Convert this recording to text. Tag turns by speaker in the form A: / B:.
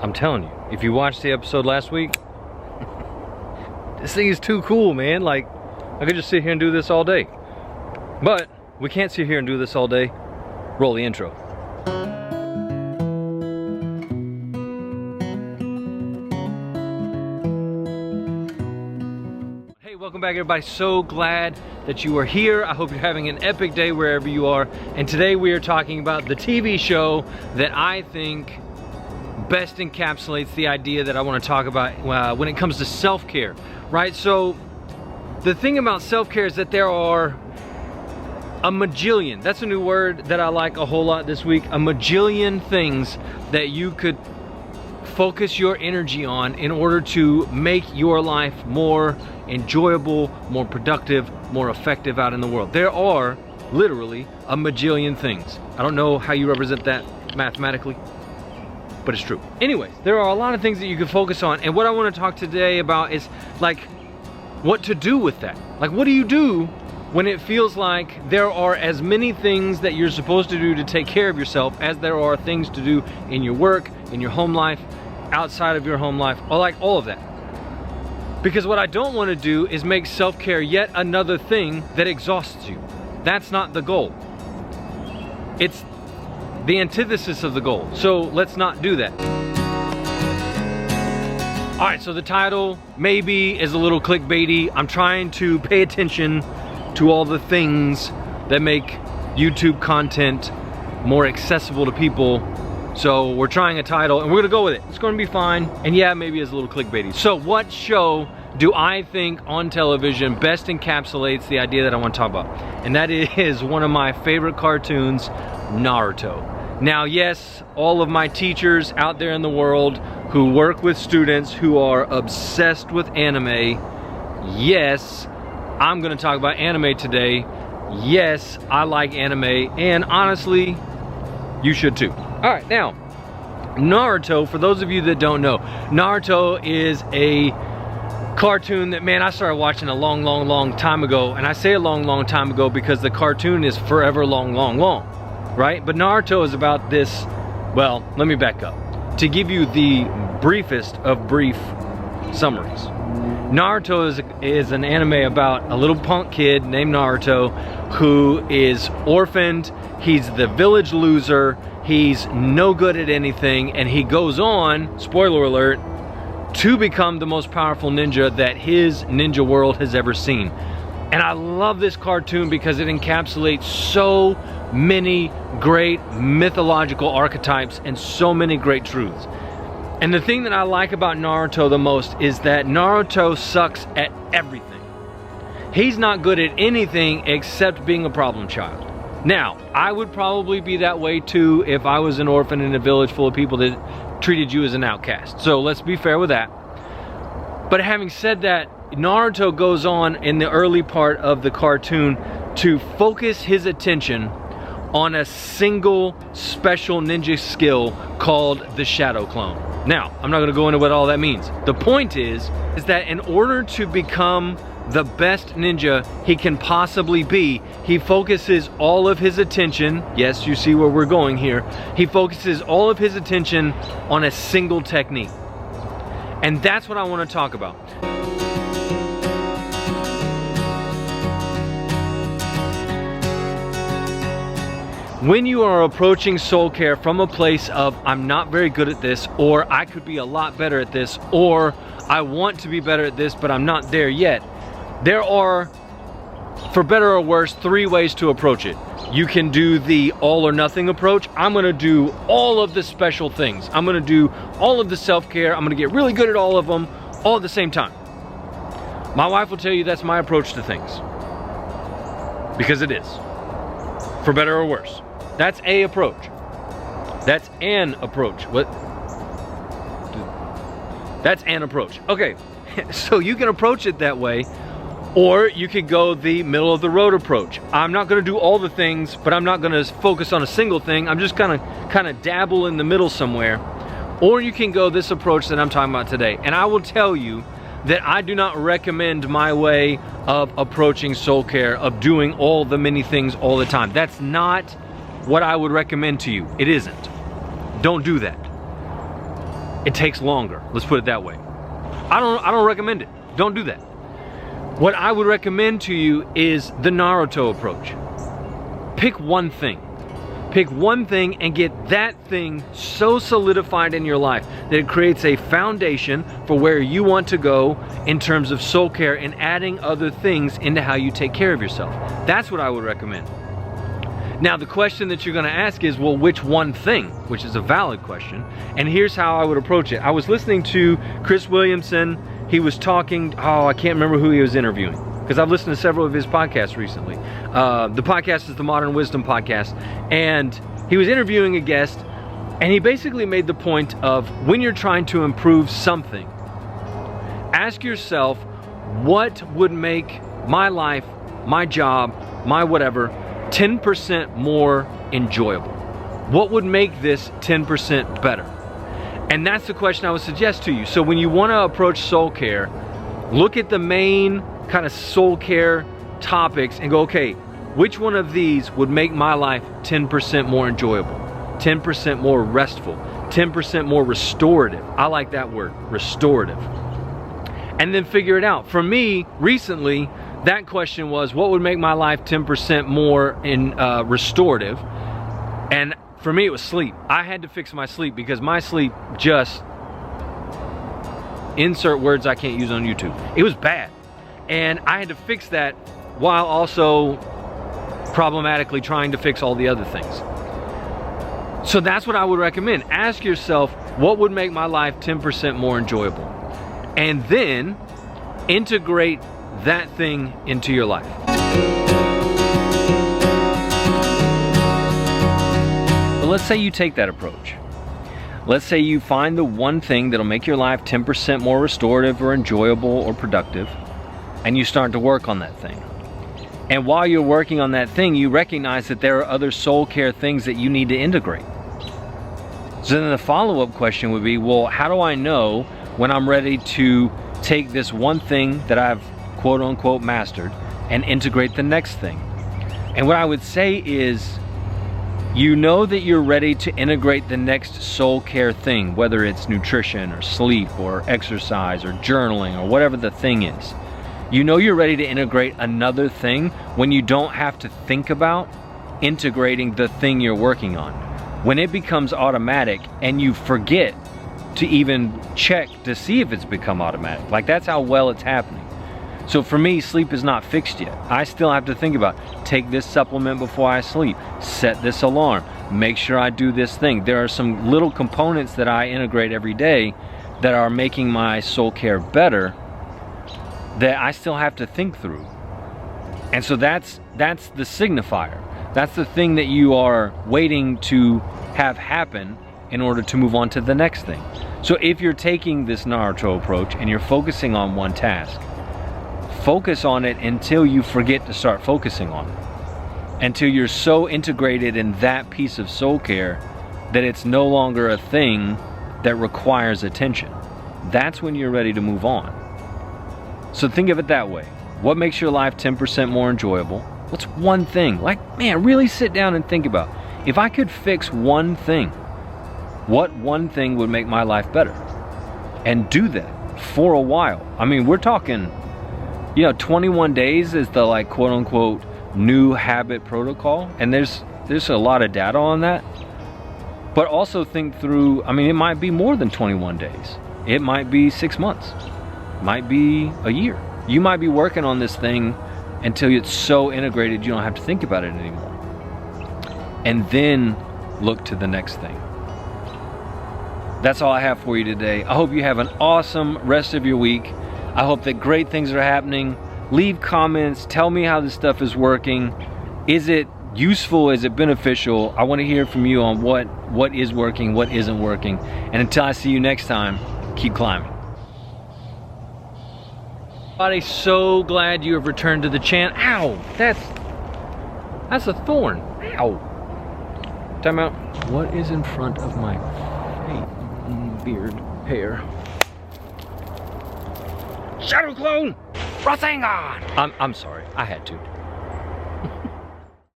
A: I'm telling you, if you watched the episode last week, this thing is too cool, man. Like, I could just sit here and do this all day. But we can't sit here and do this all day. Roll the intro. Hey, welcome back everybody. So glad that you are here. I hope you're having an epic day wherever you are. And today we are talking about the TV show that I think best encapsulates the idea that I want to talk about when it comes to self-care, right? So the thing about self-care is that there are a majillion, that's a new word that I like a whole lot this week, a majillion things that you could focus your energy on in order to make your life more enjoyable, more productive, more effective out in the world. There are literally a majillion things. I don't know how you represent that mathematically, but it's true. Anyways, there are a lot of things that you can focus on, and what I want to talk today about is like what to do with that. Like, what do you do when it feels like there are as many things that you're supposed to do to take care of yourself as there are things to do in your work, in your home life, outside of your home life, or like all of that. Because what I don't want to do is make self-care yet another thing that exhausts you. That's not the goal. It's the antithesis of the goal. So let's not do that. All right, so the title maybe is a little clickbaity. I'm trying to pay attention to all the things that make YouTube content more accessible to people. So we're trying a title and we're gonna go with it. It's gonna be fine. And yeah, maybe it's a little clickbaity. So what show do I think on television best encapsulates the idea that I want to talk about? And that is one of my favorite cartoons, Naruto. Now, yes, all of my teachers out there in the world who work with students who are obsessed with anime, yes, I'm gonna talk about anime today. Yes, I like anime, and honestly, you should too. All right, now, Naruto, for those of you that don't know, Naruto is a cartoon that, man, I started watching a long time ago, and I say a long time ago because the cartoon is forever long, right? But Naruto is about this, well, let me back up. To give you the briefest of brief summaries, Naruto is an anime about a little punk kid named Naruto who is orphaned. He's the village loser. He's no good at anything, and he goes on, spoiler alert, to become the most powerful ninja that his ninja world has ever seen. And I love this cartoon because it encapsulates so many great mythological archetypes and so many great truths. And the thing that I like about Naruto the most is that Naruto sucks at everything. He's not good at anything except being a problem child. Now, I would probably be that way too if I was an orphan in a village full of people that treated you as an outcast. So let's be fair with that. But having said that, Naruto goes on in the early part of the cartoon to focus his attention on a single special ninja skill called the Shadow Clone. Now, I'm not going to go into what all that means. The point is that in order to become the best ninja he can possibly be, he focuses all of his attention, yes, you see where we're going here, he focuses all of his attention on a single technique. And that's what I want to talk about. When you are approaching soul care from a place of, I'm not very good at this, or I could be a lot better at this, or I want to be better at this, but I'm not there yet, there are, for better or worse, 3 ways to approach it. You can do the all or nothing approach. I'm gonna do all of the special things. I'm gonna do all of the self-care. I'm gonna get really good at all of them, all at the same time. My wife will tell you that's my approach to things. Because it is. For better or worse. That's a approach. That's an approach. What? That's an approach. Okay, so you can approach it that way, or you could go the middle of the road approach. I'm not gonna do all the things, but I'm not gonna focus on a single thing. I'm just gonna kind of dabble in the middle somewhere. Or you can go this approach that I'm talking about today. And I will tell you that I do not recommend my way of approaching soul care, of doing all the many things all the time. That's not what I would recommend to you. It isn't. Don't do that. It takes longer. Let's put it that way. I don't recommend it. Don't do that. What I would recommend to you is the Naruto approach. Pick one thing. Pick one thing and get that thing so solidified in your life that it creates a foundation for where you want to go in terms of soul care and adding other things into how you take care of yourself. That's what I would recommend. Now, the question that you're gonna ask is, well, which one thing? Which is a valid question. And here's how I would approach it. I was listening to Chris Williamson. He was talking, I can't remember who he was interviewing, because I've listened to several of his podcasts recently. The podcast is the Modern Wisdom Podcast, and he was interviewing a guest, and he basically made the point of, when you're trying to improve something, ask yourself, what would make my life, my job, my whatever, 10% more enjoyable? What would make this 10% better? And that's the question I would suggest to you. So when you want to approach soul care, look at the main kind of soul care topics and go, okay, which one of these would make my life 10% more enjoyable, 10% more restful, 10% more restorative? I like that word, restorative. And then figure it out. For me, recently, that question was, what would make my life 10% more restorative? And for me, it was sleep. I had to fix my sleep because my sleep just, insert words I can't use on YouTube. It was bad. And I had to fix that while also problematically trying to fix all the other things. So that's what I would recommend. Ask yourself, what would make my life 10% more enjoyable? And then integrate that thing into your life. But let's say you take that approach. Let's say you find the one thing that'll make your life 10% more restorative or enjoyable or productive, and you start to work on that thing. And while you're working on that thing, you recognize that there are other soul care things that you need to integrate. So then the follow-up question would be, well, how do I know when I'm ready to take this one thing that I've quote unquote mastered and integrate the next thing? And what I would say is, you know that you're ready to integrate the next soul care thing, whether it's nutrition or sleep or exercise or journaling or whatever the thing is. You know you're ready to integrate another thing when you don't have to think about integrating the thing you're working on. When it becomes automatic and you forget to even check to see if it's become automatic. Like, that's how well it's happening. So for me, sleep is not fixed yet. I still have to think about, take this supplement before I sleep, set this alarm, make sure I do this thing. There are some little components that I integrate every day that are making my soul care better that I still have to think through. And so that's the signifier. That's the thing that you are waiting to have happen in order to move on to the next thing. So if you're taking this Naruto approach and you're focusing on one task, focus on it until you forget to start focusing on it. Until you're so integrated in that piece of soul care that it's no longer a thing that requires attention. That's when you're ready to move on. So think of it that way. What makes your life 10% more enjoyable? What's one thing? Like, man, really sit down and think about, if I could fix one thing, what one thing would make my life better? And do that for a while. I mean, we're talking, 21 days is the, like, quote unquote new habit protocol, and there's a lot of data on that. But also think through, I mean, it might be more than 21 days. It might be 6 months. It might be a year. You might be working on this thing until it's so integrated you don't have to think about it anymore. And then look to the next thing. That's all I have for you today. I hope you have an awesome rest of your week. I hope that great things are happening. Leave comments. Tell me how this stuff is working. Is it useful? Is it beneficial? I want to hear from you on what is working, what isn't working. And until I see you next time, keep climbing. Everybody, so glad you have returned to the channel. Ow! That's a thorn. Ow! Time out. What is in front of my face? Beard, hair. Shadow clone! Rasengan! I'm sorry. I had to.